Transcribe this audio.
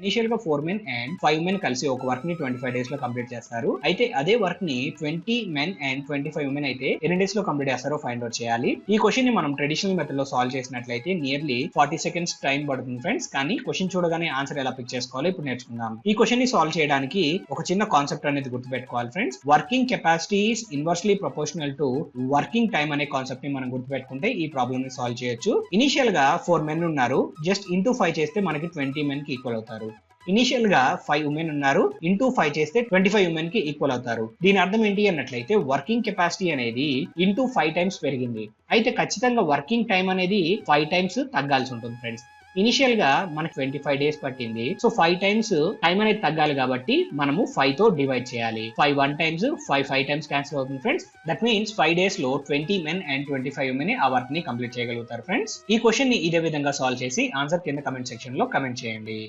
Initial గా 4 men and 5 men కలిసి ఒక వర్క్ ని 25 డేస్ లో కంప్లీట్ చేస్తారు. అయితే అదే వర్క్ ని 20 men అండ్ 25 women అయితే ఎన్ని డేస్ లో కంప్లీట్ చేస్తారో ఫైండ్ అవుట్ చేయాలి. ఈ క్వశ్చన్ ని మనం ట్రెడిషనల్ మెథడ్ లో సాల్వ్ చేసినట్లయితే నియర్లీ 40 seconds టైం పడుతుంది ఫ్రెండ్స్. కానీ క్వశ్చన్ చూడగానే ఆన్సర్ ఎలా పిక్ చేసుకోవాలో ఇప్పుడు నేర్చుకుందాం. ఈ క్వశ్చన్ ని సాల్వ్ చేయడానికి ఒక చిన్న కాన్సెప్ట్ అనేది గుర్తుపెట్టుకోవాలి friends. Working capacity is inversely proportional to working time అనే కాన్సెప్ట్ ని మనం గుర్తుపెట్టుకుంటే ఈ ప్రాబ్లమ్ ని సాల్వ్ చేయొచ్చు. ఇనిషియల్ గా 4 men ఉన్నారు, జస్ట్ ఇంటూ 5 చేస్తే మనకి 20 men కి ఈక్వల్ అవుతారు. ఇనిషియల్ గా 5 women ఉన్నారు, ఇంటూ 5 చేస్తే 25 women కి ఈక్వల్ అవుతారు. దీని అర్థం ఏంటి అన్నట్లయితే వర్కింగ్ కెపాసిటీ అనేది ఇంటూ 5 times పెరిగింది. అయితే ఖచ్చితంగా వర్కింగ్ టైం అనేది 5 times తగ్గాల్సి ఉంటుంది ఫ్రెండ్స్. ఇనిషియల్ గా మనకి 25 days పట్టింది. సో 5 times టైం అనేది తగ్గాలి కాబట్టి మనము 5 తో డివైడ్ చేయాలి. 5 1 times, 5 times క్యాన్సిల్ అవుతుంది ఫ్రెండ్స్. దట్ మీన్స్ 5 days లో 20 men అండ్ 25 women ఆ వర్క్ ని కంప్లీట్ చేయగలుగుతారు ఫ్రెండ్స్. ఈ క్వశ్చన్ ని ఇదే విధంగా సాల్వ్ చేసి ఆన్సర్ కింద కమెంట్ సెక్షన్ లో కమెంట్ చేయండి.